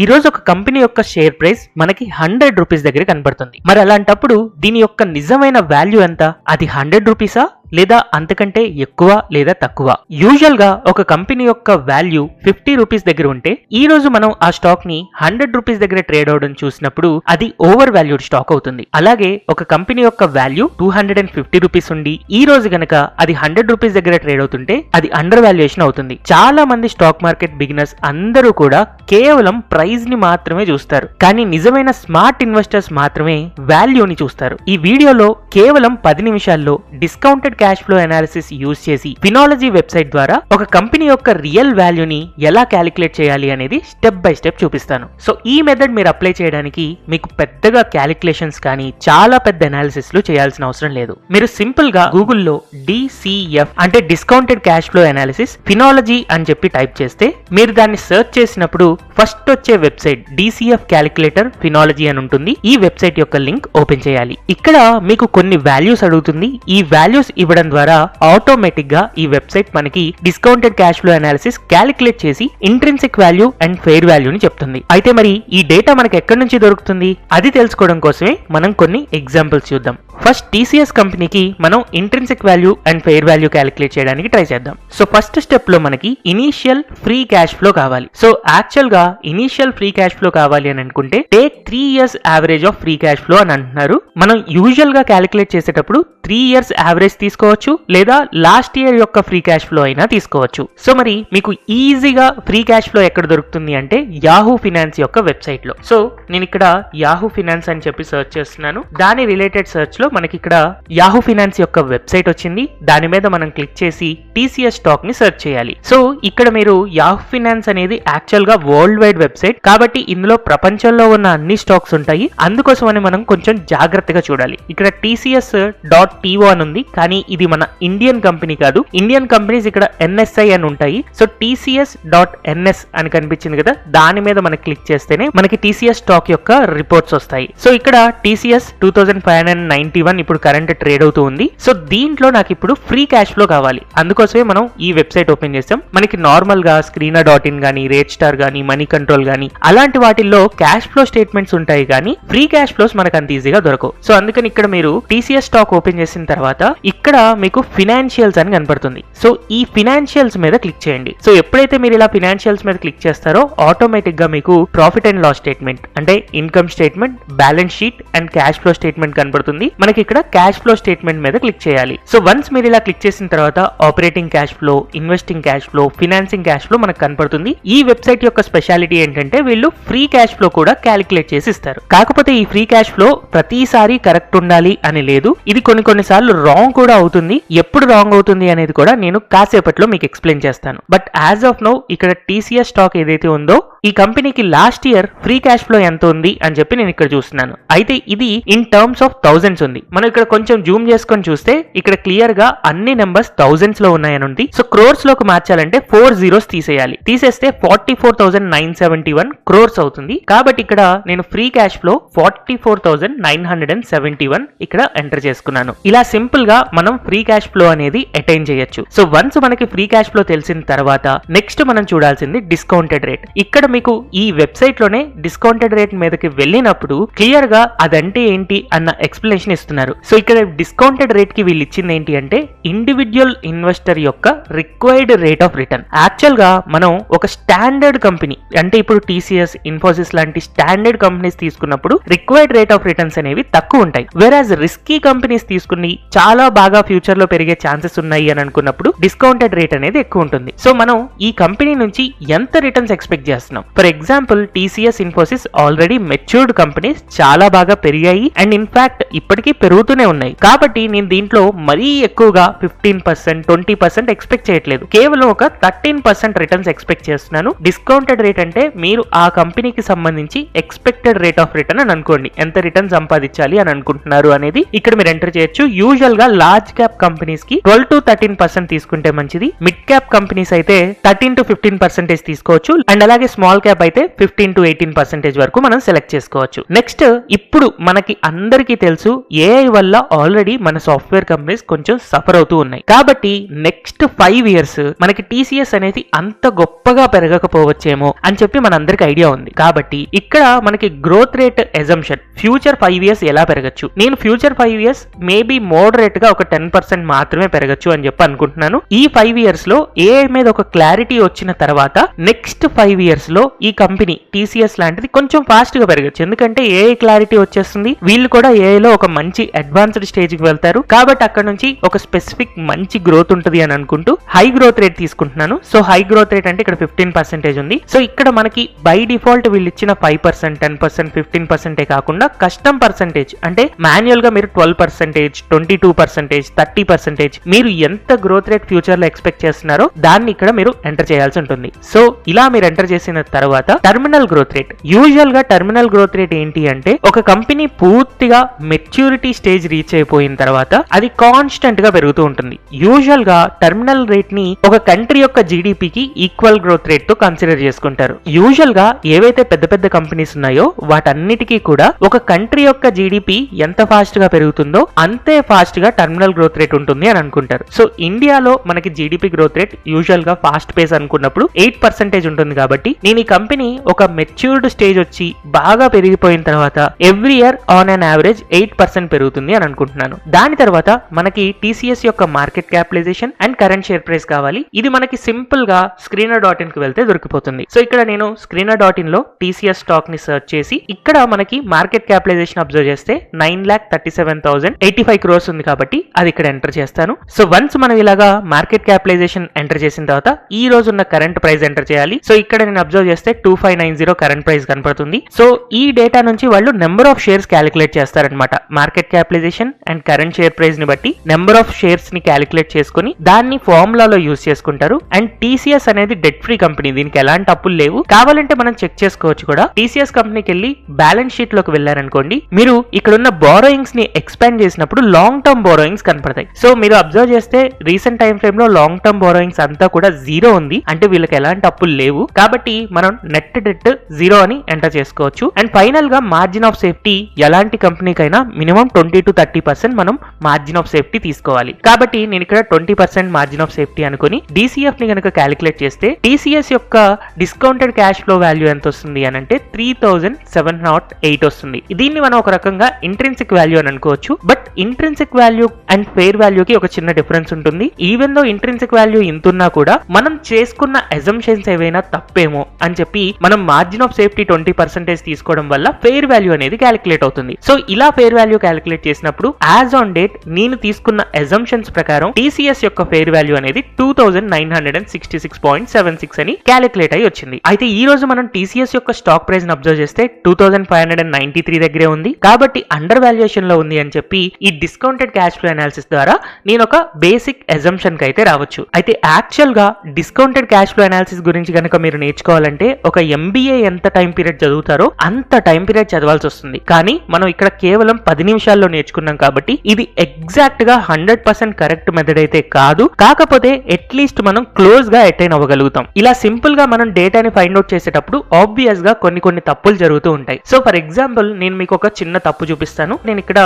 ఈ రోజు ఒక కంపెనీ యొక్క షేర్ ప్రైస్ మనకి 100 రూపీస్ దగ్గర కనబడుతుంది. మరి అలాంటప్పుడు దీని యొక్క నిజమైన వాల్యూ ఎంత? అది 100 రూపీసా లేదా అంతకంటే ఎక్కువ లేదా తక్కువ? యూజువల్ గా ఒక కంపెనీ యొక్క వాల్యూ 50 రూపీస్ దగ్గర ఉంటే ఈ రోజు మనం ఆ స్టాక్ ని 100 రూపీస్ దగ్గర ట్రేడ్ అవడం చూసినప్పుడు అది ఓవర్ వాల్యూడ్ స్టాక్ అవుతుంది. అలాగే ఒక కంపెనీ యొక్క వాల్యూ 250 రూపీస్ ఉండి ఈ రోజు గనక అది 100 రూపీస్ దగ్గర ట్రేడ్ అవుతుంటే అది అండర్ వాల్యుయేషన్ అవుతుంది. చాలా మంది స్టాక్ మార్కెట్ బిగినర్స్ అందరూ కూడా కేవలం ప్రైస్ ని మాత్రమే చూస్తారు, కానీ నిజమైన స్మార్ట్ ఇన్వెస్టర్స్ మాత్రమే వాల్యూని చూస్తారు. ఈ వీడియోలో కేవలం 10 నిమిషాల్లో discounted cash flow analysis use చేసి ఫినాలజీ వెబ్సైట్ ద్వారా ఒక కంపెనీ యొక్క రియల్ వాల్యూని ఎలా క్యాలిక్యులేట్ చేయాలి అనేది స్టెప్ బై స్టెప్ చూపిస్తాను. సో ఈ మెథడ్ మీరు అప్లై చేయడానికి మీకు పెద్దగా క్యాలిక్యులేషన్స్ కానీ చాలా పెద్ద అనాలిసిస్ లు చేయాల్సిన అవసరం లేదు. మీరు సింపుల్ గా గూగుల్లో DCF అంటే discounted cash flow analysis phenology అని చెప్పి టైప్ చేస్తే మీరు దాన్ని సెర్చ్ చేసినప్పుడు ఫస్ట్ వచ్చే వెబ్సైట్ DCF క్యాలిక్యులేటర్ ఫినాలజీ అని ఉంటుంది. ఈ వెబ్సైట్ యొక్క లింక్ ఓపెన్ చేయాలి. ఇక్కడ మీకు కొన్ని వాల్యూస్ అడుగుతుంది. ఈ వాల్యూస్ ఇవ్వడం ద్వారా ఆటోమేటిక్ గా ఈ వెబ్సైట్ మనకి discounted cash flow analysis calculate చేసి ఇంట్రిన్సిక్ వాల్యూ అండ్ ఫెయిర్ వాల్యూని చెప్తుంది. అయితే మరి ఈ డేటా మనకి ఎక్కడి నుంచి దొరుకుతుంది? అది తెలుసుకోవడం కోసమే మనం కొన్ని ఎగ్జాంపుల్స్ చూద్దాం. ఫస్ట్ TCS కంపెనీకి మనం intrinsic value and fair value calculate చేయడానికి ట్రై చేద్దాం. సో ఫస్ట్ స్టెప్ లో మనకి ఇనీషియల్ ఫ్రీ క్యాష్ ఫ్లో కావాలి. సో యాక్చువల్ గా ఇనీషియల్ ఫ్రీ క్యాష్ ఫ్లో కావాలి అని అనుకుంటే take 3 years average of free cash flow అని అంటున్నారు. మనం యూజువల్ గా క్యాలిక్యులేట్ చేసేటప్పుడు 3 ఇయర్స్ యావరేజ్ తీసుకోవచ్చు లేదా లాస్ట్ ఇయర్ యొక్క ఫ్రీ క్యాష్ ఫ్లో అయినా తీసుకోవచ్చు. సో మరి మీకు ఈజీగా ఫ్రీ క్యాష్ ఫ్లో ఎక్కడ దొరుకుతుంది అంటే యాహూ ఫినాన్స్ యొక్క వెబ్సైట్ లో. సో నేను ఇక్కడ యాహూ ఫినాన్స్ అని చెప్పి సెర్చ్ చేస్తున్నాను. దాని రిలేటెడ్ సెర్చ్ లో మనకి ఇక్కడ యాహూ ఫినాన్స్ యొక్క వెబ్సైట్ వచ్చింది. దాని మీద మనం క్లిక్ చేసి TCS స్టాక్ ని సెర్చ్ చేయాలి. సో ఇక్కడ మీరు యాహూ ఫినాన్స్ అనేది యాక్చువల్ గా వరల్డ్ వైడ్ వెబ్సైట్ కాబట్టి ఇందులో ప్రపంచంలో ఉన్న అన్ని స్టాక్స్ ఉంటాయి. అందుకోసమని మనం కొంచెం జాగ్రత్తగా చూడాలి. ఇక్కడ TCS.TO అని ఉంది, కానీ ఇది మన ఇండియన్ కంపెనీ కాదు. ఇండియన్ కంపెనీస్ ఇక్కడ NSI అని ఉంటాయి. సో TCS.NS అని కనిపించింది కదా, దాని మీద మనం క్లిక్ చేస్తేనే మనకి TCS స్టాక్ యొక్క రిపోర్ట్స్ వస్తాయి. సో ఇక్కడ TCS 2591 ఇప్పుడు కరెంట్ ట్రేడ్ అవుతూ ఉంది. సో దీంట్లో నాకు ఇప్పుడు ఫ్రీ క్యాష్ ఫ్లో కావాలి. అందుకోసమే మనం ఈ వెబ్సైట్ ఓపెన్ చేస్తాం. మనకి నార్మల్ గా Screener.in గానీ రేట్ స్టార్ గానీ మనీ కంట్రోల్ గానీ అలాంటి వాటిల్లో క్యాష్ ఫ్లో స్టేట్మెంట్స్ ఉంటాయి, కానీ ఫ్రీ క్యాష్ ఫ్లోస్ మనకు అంత ఈజీగా దొరకవు. సో అందుకని ఇక్కడ మీరు TCS స్టాక్ ఓపెన్ చేసిన తర్వాత ఇక్కడ మీకు ఫినాన్షియల్స్ అని కనపడుతుంది. సో ఈ ఫినాన్షియల్స్ మీద క్లిక్ చేయండి. సో ఎప్పుడైతే మీరు ఇలా ఫినాన్షియల్స్ మీద క్లిక్ చేస్తారో ఆటోమేటిక్ గా మీకు ప్రాఫిట్ అండ్ లాస్ స్టేట్మెంట్ అంటే income statement, balance sheet and cash flow statement కనపడుతుంది. మనకి ఇక్కడ క్యాష్ ఫ్లో స్టేట్మెంట్ మీద క్లిక్ చేయాలి. సో వన్స్ మీరు ఇలా క్లిక్ చేసిన తర్వాత operating cash flow, investing cash flow, financing cash flow మనకు కనపడుతుంది. ఈ వెబ్సైట్ యొక్క స్పెషాలిటీ ఏంటంటే వీళ్ళు ఫ్రీ క్యాష్ ఫ్లో కూడా క్యాలిక్యులేట్ చేసి ఇస్తారు. కాకపోతే ఈ ఫ్రీ క్యాష్ ఫ్లో ప్రతిసారి కరెక్ట్ ఉండాలి అని లేదు. ఇది కొన్నిసార్లు రాంగ్ కూడా అవుతుంది. ఎప్పుడు రాంగ్ అవుతుంది అనేది కూడా నేను కాసేపట్లో మీకు ఎక్స్ప్లెయిన్ చేస్తాను. బట్ యాజ్ ఆఫ్ నౌ ఇక్కడ TCS స్టాక్ ఏదైతే ఉందో ఈ కంపెనీకి last year free cash flow ఎంత ఉంది అని చెప్పి నేను ఇక్కడ చూస్తున్నాను. అయితే ఇది ఇన్ టర్మ్స్ ఆఫ్ థౌజండ్స్ ఉంది. మనం ఇక్కడ కొంచెం జూమ్ చేసుకొని చూస్తే ఇక్కడ క్లియర్ గా అన్ని నెంబర్స్ థౌజండ్స్ లో ఉన్నాయని ఉంది. సో క్రోర్స్ లోకి మార్చాలంటే 4 zeros తీసేయాలి. తీసేస్తే 44,971 crores అవుతుంది. కాబట్టి ఇక్కడ నేను ఫ్రీ క్యాష్ ఫ్లో 44,971 ఇక్కడ ఎంటర్ చేసుకున్నాను. ఇలా సింపుల్ గా మనం ఫ్రీ క్యాష్ ఫ్లో అనేది అటైన్ చేయొచ్చు. సో వన్స్ మనకి ఫ్రీ క్యాష్ ఫ్లో తెలిసిన తర్వాత నెక్స్ట్ మనం చూడాల్సింది డిస్కౌంటెడ్ రేట్. ఇక్కడ మీకు ఈ వెబ్సైట్ లోనే డిస్కౌంటెడ్ రేట్ మీదకి వెళ్ళినప్పుడు క్లియర్ గా అదంటే ఏంటి అన్న ఎక్స్ప్లెనేషన్ ఇస్తున్నారు. సో ఇక్కడ డిస్కౌంటెడ్ రేట్ కి వీళ్ళు ఇచ్చింది ఏంటి అంటే ఇండివిడ్యువల్ ఇన్వెస్టర్ యొక్క required rate of return. Actual గా మనం ఒక స్టాండర్డ్ కంపెనీ అంటే ఇప్పుడు TCS, ఇన్ఫోసిస్ లాంటి స్టాండర్డ్ కంపెనీస్ తీసుకున్నప్పుడు రిక్వైర్డ్ రేట్ ఆఫ్ రిటర్న్స్ అనేవి తక్కువ ఉంటాయి. వెరాజ్ రిస్కీ కంపెనీస్ తీసుకుని చాలా బాగా ఫ్యూచర్ లో పెరిగే ఛాన్సెస్ ఉన్నాయి అని అనుకున్నప్పుడు డిస్కౌంటెడ్ రేట్ అనేది ఎక్కువ ఉంటుంది. సో మనం ఈ కంపెనీ నుంచి ఎంత రిటర్న్స్ ఎక్స్పెక్ట్ చేస్తున్నాం? For example TCS, Infosys already matured companies, చాలా బాగా పెరిగాయి అండ్ ఇన్ఫాక్ట్ ఇప్పటికీ పెరుగుతూనే ఉన్నాయి. కాబట్టి నేను దీంట్లో మరీ ఎక్కువగా 15%, 20% ఎక్స్పెక్ట్ చేయట్లేదు. కేవలం ఒక 13% రిటర్న్స్ ఎక్స్పెక్ట్ చేస్తున్నాను. డిస్కౌంటెడ్ రేట్ అంటే మీరు ఆ కంపెనీకి సంబంధించి ఎక్స్పెక్టెడ్ రేట్ ఆఫ్ రిటర్న్ అని అనుకోండి. ఎంత రిటర్న్ సంపాదించాలి అని అనుకుంటున్నారు అనేది ఇక్కడ మీరు ఎంటర్ చేయొచ్చు. యూజువల్ గా లార్జ్ లార్జ్ క్యాప్ కంపెనీస్ కి 12 to 13% తీసుకుంటే మంచిది. మిడ్ క్యాప్ కంపెనీస్ అయితే 13 to 15% తీసుకోవచ్చు. అండ్ అలాగే స్మాల్ క్యాప్ అయితే 15 to 18% వరకు మనం సెలెక్ట్ చేసుకోవచ్చు. నెక్స్ట్, ఇప్పుడు మనకి అందరికీ తెలుసు ఏఐ వల్ల ఆల్రెడీ మన సాఫ్ట్వేర్ కంపెనీస్ కొంచెం సఫర్ అవుతూ ఉన్నాయి. కాబట్టి నెక్స్ట్ 5 years మనకి టీసీఎస్ అనేది అంత గొప్పగా పెరగకపోవచ్చేమో అని చెప్పి మనందరికి ఐడియా ఉంది. కాబట్టి ఇక్కడ మనకి growth rate assumption future 5 years ఎలా పెరగచ్చు, నేను ఫ్యూచర్ 5 years మేబీ మోడరేట్ గా ఒక 10% మాత్రమే పెరగచ్చు అని చెప్పి అనుకుంటున్నాను. ఈ 5 years లో ఏఐ మీద ఒక క్లారిటీ వచ్చిన తర్వాత నెక్స్ట్ 5 years లో ఈ కంపెనీ టీసీఎస్ లాంటిది కొంచెం ఫాస్ట్ గా పెరగచ్చు. ఎందుకంటే ఏఐ క్లారిటీ వచ్చేస్తుంది, వీళ్ళు కూడా ఏఐ లో ఒక మంచి అడ్వాన్స్డ్ స్టేజ్ కి వెళ్తారు. కాబట్టి అక్కడ నుంచి ఒక స్పెసిఫిక్ మంచి గ్రోత్ ఉంటుంది అని అనుకుంటూ హై గ్రోత్ రేట్ తీసుకుంటున్నాను. సో హై గ్రోత్ రేట్ అంటే ఇక్కడ 15% ఉంది. సో ఇక్కడ మనకి బై డిఫాల్ట్ వీళ్ళు ఇచ్చిన 5%, 10%, 15% కాకుండా కస్టమ్ పర్సెంటేజ్ అంటే మాన్యువల్ గా మీరు 12%, 22%, 30% మీరు ఎంత గ్రోత్ రేట్ ఫ్యూచర్ లో ఎక్స్పెక్ట్ చేస్తున్నారో దాన్ని ఇక్కడ మీరు ఎంటర్ చేయాల్సి ఉంటుంది. సో ఇలా మీరు ఎంటర్ చేసిన తర్వాత టర్మినల్ గ్రోత్ రేట్, యూజువల్ గా టర్మినల్ గ్రోత్ రేట్ ఏంటి అంటే ఒక కంపెనీ పూర్తిగా మెచ్యూరిటీ స్టేజ్ రీచ్ అయిపోయిన తర్వాత అది కాన్స్టెంట్ గా పెరుగుతూ ఉంటుంది. యూజువల్ గా టర్మినల్ రేట్ ని ఒక కంట్రీ యొక్క జీడిపికి ఈక్వల్ గ్రోత్ రేట్ తో కన్సిడర్ చేసుకుంటారు. యూజువల్ గా ఏవైతే పెద్ద పెద్ద కంపెనీస్ ఉన్నాయో వాటన్నిటికీ కూడా ఒక కంట్రీ యొక్క జీడిపి ఎంత ఫాస్ట్ గా పెరుగుతుందో అంతే ఫాస్ట్ గా టర్మినల్ గ్రోత్ రేట్ ఉంటుంది అని అనుకుంటారు. సో ఇండియాలో మనకి జీడిపి గ్రోత్ రేట్ యూజువల్ గా ఫాస్ట్ పేస్ అనుకున్నప్పుడు 8% ఉంటుంది. కాబట్టి నేను ఈ కంపెనీ ఒక మెచ్యూర్డ్ స్టేజ్ వచ్చి బాగా పెరిగిపోయిన తర్వాత every year on an average 8% పెరుగుతుంది అని అనుకుంటున్నాను. దాని తర్వాత మనకి టీసీఎస్ యొక్క market capitalization and current share price కావాలి. ఇది మనకి సింపుల్ గా screener.in కి వెళ్తే దొరికిపోతుంది. సో ఇక్కడ నేను screener.in లో టీసీఎస్ స్టాక్ ని సెర్చ్ చేసి ఇక్కడ మనకి మార్కెట్ క్యాపిటలైజేషన్ అబ్జర్వ్ చేస్తే 9,37,085 crores ఉంది. కాబట్టి అది ఇక్కడ ఎంటర్ చేస్తాను. సో వన్స్ మనం ఇలాగా మార్కెట్ క్యాపిటలైజేషన్ ఎంటర్ చేసిన తర్వాత ఈ రోజు ఉన్న కరెంట్ ప్రైస్ ఎంటర్ చేయాలి. సో ఇక్కడ నేను అబ్జర్వ్ చేస్తే 2590 కరెంట్ ప్రైస్ కనపడుతుంది. సో ఈ డేటా నుంచి వాళ్ళు నెంబర్ ఆఫ్ షేర్స్ క్యాలిక్యులేట్ చేస్తారనమాట. Market capitalization and current share price ని బట్టి నెంబర్ ఆఫ్ షేర్స్ ని క్యాలిక్యులేట్ చేసుకుని దాన్ని ఫార్ములాలో యూజ్ చేసుకుంటారు. అండ్ టీసీఎస్ అనేది డెట్ ఫ్రీ కంపెనీ, దీనికి ఎలాంటి అప్పులు లేవు. కావాలంటే మనం చెక్ చేసుకోవచ్చు కూడా. టీసీఎస్ కంపెనీకి వెళ్ళి బ్యాలెన్స్ షీట్ లోకి వెళ్ళారనుకోండి, మీరు ఇక్కడ ఉన్న బారోయింగ్స్ ని ఎక్స్పాండ్ చేసినప్పుడు లాంగ్ టర్మ్ బారోయింగ్స్ కనపడతాయి. సో మీరు అబ్జర్వ్ చేస్తే రీసెంట్ టైం ఫ్రేమ్ లో లాంగ్ టర్మ్ బారోయింగ్స్ అంతా కూడా జీరో ఉంది, అంటే వీళ్ళకి ఎలాంటి అప్పులు లేవు. కాబట్టి మనం నెట్ డెట్ జీరో అని ఎంటర్ చేసుకోవచ్చు. అండ్ ఫైనల్ గా మార్జిన్ ఆఫ్ సేఫ్టీ ఎలాంటి కంపెనీకైనా మినిమం 20 to 30% మనం మార్జిన్ ఆఫ్ సేఫ్టీ తీసుకోవాలి. కాబట్టి నేను ఇక్కడ 20% మార్జిన్ ఆఫ్ సేఫ్టీ అనుకుని DCF ని కనుక క్యాలిక్యులేట్ చేస్తే టీసీఎస్ యొక్క డిస్కౌంటెడ్ క్యాష్ ఫ్లో వాల్యూ ఎంత వస్తుంది అని అంటే 3,708 వస్తుంది. దీన్ని మనం ఒక రకంగా ఇంట్రిన్సిక్ వాల్యూ అని అనుకోవచ్చు. But intrinsic value and fair వాల్యూకి ఒక చిన్న డిఫరెన్స్ ఉంటుంది. ఈవెన్ దో ఇంట్రిన్సిక్ వాల్యూ ఇంతున్నా కూడా మనం చేసుకున్న అజంప్షన్స్ ఏవైనా తప్పేమో అని చెప్పి మనం మార్జిన్ ఆఫ్ సేఫ్టీ 20% తీసుకోవడం వల్ల ఫెయిర్ వాల్యూ అనేది క్యాలిక్యులేట్ అవుతుంది. సో ఇలా ఫెయిర్ వాల్యూ క్యాలిక్యులేట్ చేసినప్పుడు యాజ్ ఆన్ డేట్ నేను తీసుకున్న అజంప్షన్స్ ప్రకారం టీసీఎస్ యొక్క ఫెయిర్ వాల్యూ అనేది 2,966.76 అని క్యాలిక్యులేట్ అయ్యి వచ్చింది. అయితే ఈ రోజు మనం టీసీఎస్ యొక్క స్టాక్ ప్రైస్ ని అబ్జర్వ్ చేస్తే 2,593 దగ్గరే ఉంది. కాబట్టి అండర్ వాల్యుయేషన్ లో ఉంది అని చెప్పి ఈ డిస్కౌంటెడ్ క్యాష్ ఫ్లో అనాలిసిస్ ద్వారా నేను ఒక బేసిక్ అజంప్షన్ కి అయితే రావచ్చు. అయితే యాక్చువల్ గా డిస్కౌంటెడ్ క్యాష్ ఫ్లో అనాలిసిస్ గురించి కనుక మీరు నేర్చుకోవాలంటే ఒక MBA ఎంత టైం పీరియడ్ చదువుతారో అంత టైం పీరియడ్ చదవాల్సి వస్తుంది. కానీ మనం ఇక్కడ కేవలం 10 నిమిషాల్లో నేర్చుకున్నాం కాబట్టి ఇది ఎగ్జాక్ట్ గా 100% కరెక్ట్ మెథడ్ అయితే కాదు. కాకపోతే అట్లీస్ట్ మనం క్లోజ్ గా అటైన్ అవ్వగలుగుతాం. ఇలా సింపుల్ గా మనం డేటాని ఫైండ్ అవుట్ చేసేటప్పుడు ఆబ్వియస్ గా కొన్ని తప్పులు జరుగుతూ ఉంటాయి. సో ఫర్ ఎగ్జాంపుల్ నేను మీకు ఒక చిన్న తప్పు చూపిస్తాను. నేను ఇక్కడ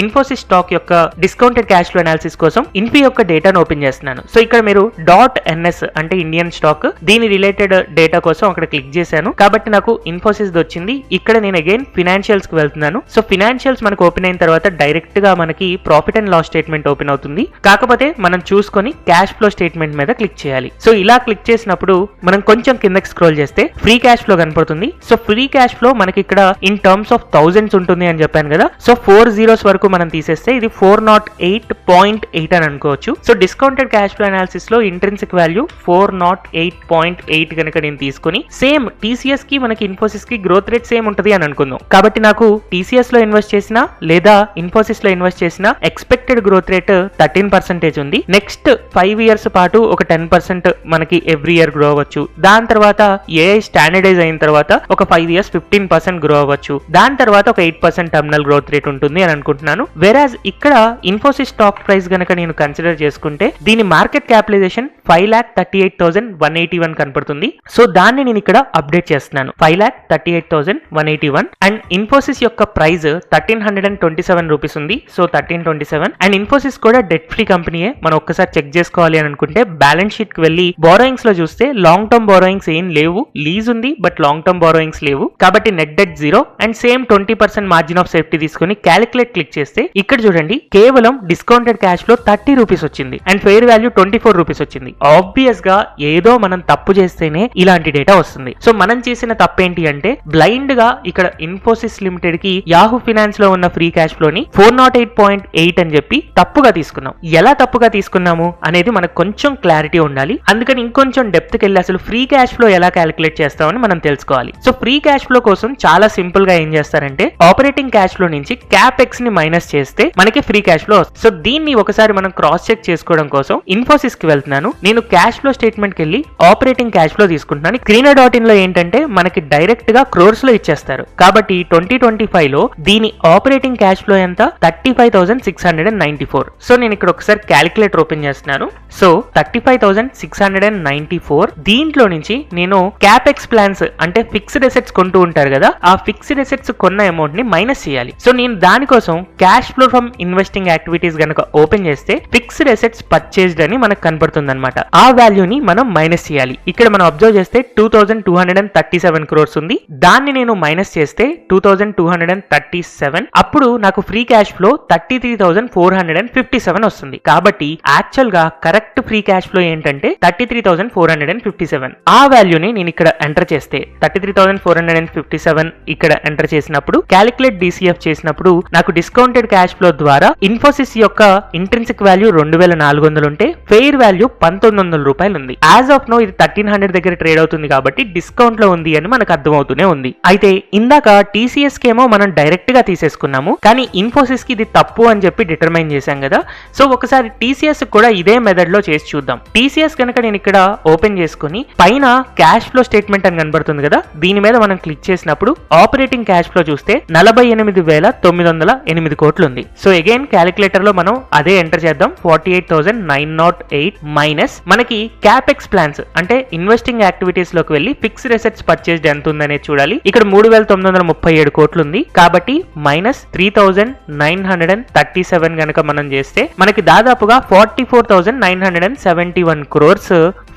ఇన్ఫోసిస్ స్టాక్ యొక్క డిస్కౌంటెడ్ క్యాష్ ఫ్లో అనాలిసిస్ కోసం ఇన్ఫీ యొక్క డేటాను ఓపెన్ చేస్తున్నాను. సో ఇక్కడ మీరు .NS అంటే ఇండియన్ స్టాక్, దీని రిలేటెడ్ డేటా కోసం అక్కడ క్లిక్ చేశాను. కాబట్టి నాకు ఇన్ఫోసిస్ వచ్చింది. ఇక్కడ నేను అగైన్ ఫినాన్షియల్స్ కి వెళ్తున్నాను. సో ఫినాన్షియల్స్ మనకు ఓపెన్ అయిన తర్వాత డైరెక్ట్ గా మనకి profit and loss statement open అవుతుంది. కాకపోతే మనం చూసుకొని క్యాష్ ఫ్లో స్టేట్మెంట్ మీద క్లిక్ చేయాలి. సో ఇలా క్లిక్ చేసినప్పుడు మనం కొంచెం కిందకి స్క్రోల్ చేస్తే ఫ్రీ క్యాష్ ఫ్లో కనపడుతుంది. సో ఫ్రీ క్యాష్ ఫ్లో మనకి ఇక్కడ ఇన్ టర్మ్స్ ఆఫ్ థౌజండ్స్ ఉంటుంది అని చెప్పాను కదా. సో 4 zeros వరకు మనం తీసేస్తే ఇది 408.8 అని అనుకోవచ్చు. So discounted cash flow analysis లో ఇంట్రిన్సిక్ వాల్యూ 408.8 కనుక నేను తీసుకుని సేమ్ టీసీఎస్ కి మనకి ఇన్ఫోసిస్ కి గ్రోత్ రేట్ సేమ్ ఉంటది అని అనుకుందాం. కాబట్టి నాకు టీసీఎస్ లో ఇన్వెస్ట్ చేసినా లేదా ఇన్ఫోసిస్ లో ఇన్వెస్ట్ చేసినా ఎక్స్పెక్టెడ్ గ్రోత్ రేట్ 13% ఉంది. నెక్స్ట్ 5 years పాటు ఒక 10% మనకి ఎవ్రీ ఇయర్ గ్రో అవ్వచ్చు. దాని తర్వాత ఏఐ స్టాండర్డైజ్ అయిన తర్వాత ఒక 5 years 15% గ్రో అవ్వచ్చు. దాని తర్వాత ఒక 8% టర్మినల్ గ్రోత్ రేట్ ఉంటుంది అని అనుకుంటున్నాను. వెరాజ్ ఇక్కడ ఇన్ఫోసిస్ స్టాక్ ప్రైస్ గనక నేను కన్సిడర్ చేసుకుంటే దీని మార్కెట్ క్యాపిటలైజేషన్ 5,38,181 కనపడుతుంది. సో దాన్ని నేను ఇక్కడ అప్డేట్ చేస్తున్నాను, 5,38,181. అండ్ ఇన్ఫోసిస్ యొక్క ప్రైస్ 1,327 రూపీస్ ఉంది. సో 1327. అండ్ ఇన్ఫోసిస్ కూడా డెట్ ఫ్రీ కంపెనీయే. మనం ఒక్కసారి చెక్ చేసుకోవాలి అని అనుకుంటే బ్యాలెన్స్ షీట్ కి వెళ్ళి బారోయింగ్స్ లో చూస్తే లాంగ్ టర్మ్ బారోయింగ్స్ ఏం లేవు, లీజ్ ఉంది బట్ లాంగ్ టర్మ్ బారోయింగ్స్ లేవు, కాబట్టి net debt 0. And same 20% margin of safety తీసుకుని క్యాలిక్యులేట్ క్లిక్ చేస్తే ఇక్కడ చూడండి కేవలం డిస్కౌంటెడ్ క్యాష్ లో 30 రూపీస్ వచ్చింది అండ్ ఫెయిర్ వాల్యూ 24 రూపీస్ వచ్చింది. ఆబ్వియస్ గా ఏదో మనం తప్పు చేస్తేనే ఇలాంటి డేటా వస్తుంది. సో మనం చేసిన తప్పేంటి అంటే బ్లైండ్ గా ఇక్కడ ఇన్ఫోసిస్ లిమిటెడ్ కి యాహూ ఫినాన్స్ లో ఉన్న ఫ్రీ క్యాష్ ఫ్లోని 408.8 అని చెప్పి తప్పుగా తీసుకున్నాం. ఎలా తప్పుగా తీసుకున్నాము అనేది మనకు కొంచెం క్లారిటీ ఉండాలి. అందుకని ఇంకొంచెం డెప్త్ కి వెళ్ళి అసలు ఫ్రీ క్యాష్ ఫ్లో ఎలా క్యాలిక్యులేట్ చేస్తామని మనం తెలుసుకోవాలి. సో ఫ్రీ క్యాష్ ఫ్లో కోసం చాలా సింపుల్ గా ఏం చేస్తారంటే ఆపరేటింగ్ క్యాష్ ఫ్లో నుంచి క్యాపెక్స్ ని మైనస్ చేస్తే మనకి ఫ్రీ క్యాష్ ఫ్లో వస్తుంది. సో దీన్ని ఒకసారి మనం క్రాస్ చెక్ చేసుకోవడం కోసం ఇన్ఫోసిస్ కి వెళ్తున్నాను. నేను క్యాష్ ఫ్లో స్టేట్మెంట్ కి వెళ్ళి ఆపరేటింగ్ క్యాష్ ఫ్లో తీసుకుంటున్నాను. Screener.in లో ఏంటంటే మనకి డైరెక్ట్ గా క్రోర్స్ లో ఇచ్చేస్తారు. కాబట్టి 2025 లో దీని ఆపరేటింగ్ క్యాష్ ఫ్లో ఎంత 35,694. సో నేను ఇక్కడ ఒకసారి క్యాలిక్యులేటర్ ఓపెన్ చేస్తున్నాను. సో 35,694 దీంట్లో నుంచి నేను క్యాపెక్స్ ప్లాన్స్ అంటే ఫిక్స్డ్ అసెట్స్ కొంటూ ఉంటారు కదా, ఆ ఫిక్స్డ్ అసెట్స్ కొన్న అమౌంట్ ని మైనస్ చేయాలి. సో నేను దానికోసం cash flow from investing activities గనక ఓపెన్ చేస్తే ఫిక్స్డ్ అసెట్స్ పర్చేజ్డ్ అని మనకు కనపడుతుంది అనమాట. ఆ వాల్యూని మనం మైనస్ చేయాలి. ఇక్కడ మనం అబ్జర్వ్ చేస్తే 2,237 crores ఉంది. దాన్ని నేను మైనస్ చేస్తే 2,237 అప్పుడు నాకు ఫ్రీ క్యాష్ ఫ్లో 33,457 వస్తుంది. కాబట్టి యాక్చువల్ గా కరెక్ట్ ఫ్రీ క్యాష్ ఫ్లో ఏంటంటే 33,457. ఆ వాల్యూని నేను ఇక్కడ ఎంటర్ చేస్తే 33,457 ఇక్కడ ఎంటర్ చేసినప్పుడు క్యాలిక్యులేట్ డిసిఎఫ్ చేసినప్పుడు నాకు డిస్కౌంటెడ్ క్యాష్ ఫ్లో ద్వారా ఇన్ఫోసిస్ యొక్క ఇంట్రిన్సిక్ వాల్యూ 2,400 ఉంటే ఫెయిర్ వాల్యూ 1,900 రూపాయలు ఉంది. యాజ్ ఆఫ్ నో ఇది 1,300 దగ్గర ట్రేడ్ అవుతుంది కాబట్టి డిస్కౌంట్ లో ఉంది అని మనకు అర్థమవుతూనే ఉంది. అయితే ఇందాక టీసీఎస్ కేమో మనం డైరెక్ట్ గా తీసేసుకున్నాము, కానీ ఇన్ఫోసిస్ కి ఇది తప్పు అని చెప్పి డిటర్మైన్ చేశాం కదా. సో ఒకసారి టీసీఎస్ కూడా ఇదే మెథడ్ లో చేసి చూద్దాం. టీసీఎస్ కనుక నేను ఇక్కడ ఓపెన్ చేసుకుని పైన క్యాష్ ఫ్లో స్టేట్మెంట్ అని కనబడుతుంది కదా, దీని మీద మనం క్లిక్ చేసినప్పుడు ఆపరేటింగ్ క్యాష్ ఫ్లో చూస్తే 48,908 కోట్లు ఉంది. సో అగైన్ క్యాలిక్యులేటర్ లో మనం అదే ఎంటర్ చేద్దాం, 48,908 మైనస్ మనకి క్యాపెక్స్ ప్లాన్స్ అంటే ఇన్వెస్టింగ్ యాక్టివిటీస్ లోకి వెళ్ళి ఫిక్స్డ్ అసెట్స్ పర్చేస్డ్ ఎంత ఉందనేది చూడాలి. ఇక్కడ 3,937 కోట్లు ఉంది కాబట్టి మైనస్ 3,937 గనక మనం చేస్తే మనకి దాదాపుగా 44,971 crores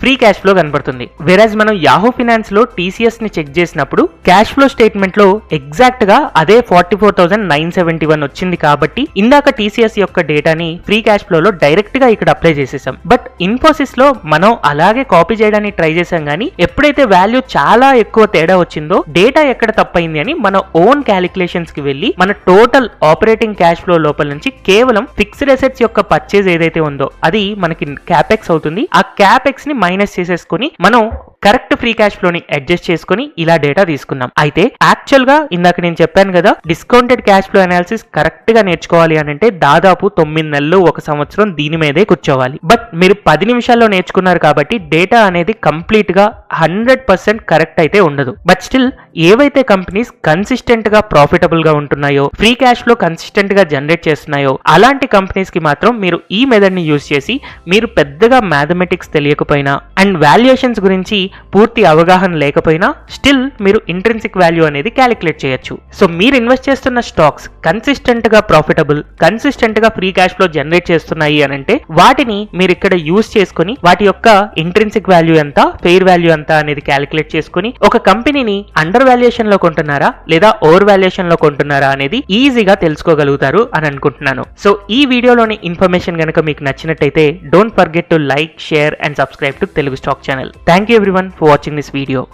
ఫ్రీ క్యాష్ ఫ్లో కనబడుతుంది. వెరాజ్ మనం యాహూ ఫినాన్స్ లో టీసీఎస్ ని చెక్ చేసినప్పుడు క్యాష్ ఫ్లో స్టేట్మెంట్ లో ఎగ్జాక్ట్ గా అదే 44,971 వచ్చింది. కాబట్టి ఇందాక టీసీఎస్ యొక్క డేటాని ఫ్రీ క్యాష్ ఫ్లో లో డైరెక్ట్ గా ఇక్కడ అప్లై చేసేసాం. బట్ ఇన్ఫోసిస్ లో మనం అలాగే కాపీ చేయడానికి ట్రై చేసాం, కానీ ఎప్పుడైతే వాల్యూ చాలా ఎక్కువ తేడా వచ్చిందో డేటా ఎక్కడ తప్పైంది అని మన ఓన్ క్యాలిక్యులేషన్స్ కి వెళ్ళి మన టోటల్ ఆపరేటింగ్ క్యాష్ ఫ్లో లోపల నుంచి కేవలం ఫిక్స్డ్ అసెట్స్ యొక్క పర్చేజ్ ఏదైతే ఉందో అది మనకి క్యాపెక్స్ అవుతుంది. ఆ క్యాపెక్స్ ని మైనస్ చేసేసుకుని మనం కరెక్ట్ ఫ్రీ క్యాష్ ఫ్లోని అడ్జస్ట్ చేసుకుని ఇలా డేటా తీసుకున్నాం. అయితే యాక్చువల్ గా ఇందాక నేను చెప్పాను కదా, discounted cash flow analysis correct గా నేర్చుకోవాలి అని అంటే దాదాపు 9 నెలలు 1 సంవత్సరం దీని మీదే కూర్చోవాలి. బట్ మీరు 10 నిమిషాల్లో నేర్చుకున్నారు కాబట్టి డేటా అనేది కంప్లీట్ గా 100% కరెక్ట్ అయితే ఉండదు. బట్ స్టిల్ ఏవైతే కంపెనీస్ కన్సిస్టెంట్ గా ప్రాఫిటబుల్ గా ఉంటున్నాయో, ఫ్రీ క్యాష్ ఫ్లో కన్సిస్టెంట్ గా జనరేట్ చేస్తున్నాయో అలాంటి కంపెనీస్ కి మాత్రం మీరు ఈ మెథడ్ ని యూజ్ చేసి మీరు పెద్దగా మ్యాథమెటిక్స్ తెలియకపోయినా అండ్ వాల్యుయేషన్స్ గురించి పూర్తి అవగాహన లేకపోయినా స్టిల్ మీరు ఇంట్రిన్సిక్ వాల్యూ అనేది క్యాలిక్యులేట్ చేయొచ్చు. సో మీరు ఇన్వెస్ట్ చేస్తున్న స్టాక్స్ కన్సిస్టెంట్ గా ప్రాఫిటబుల్, కన్సిస్టెంట్ గా ఫ్రీ క్యాష్ ఫ్లో జనరేట్ చేస్తున్నాయి అని అంటే వాటిని మీరు ఇక్కడ యూజ్ చేసుకుని వాటి యొక్క ఇంట్రిన్సిక్ వాల్యూ ఎంత, ఫెయిర్ వాల్యూ ఎంత అనేది క్యాలిక్యులేట్ చేసుకుని ఒక కంపెనీని అండర్ వాల్యుయేషన్ లో కొంటున్నారా లేదా ఓవర్ వాల్యుయేషన్ లో కొంటున్నారా అనేది ఈజీగా తెలుసుకోగలుగుతారు అని అనుకుంటున్నాను. సో ఈ వీడియోలోని ఇన్ఫర్మేషన్ గనక మీకు నచ్చినట్టయితే don't forget to like, share and subscribe to Telugu stock channel. Thank you everyone for watching this video.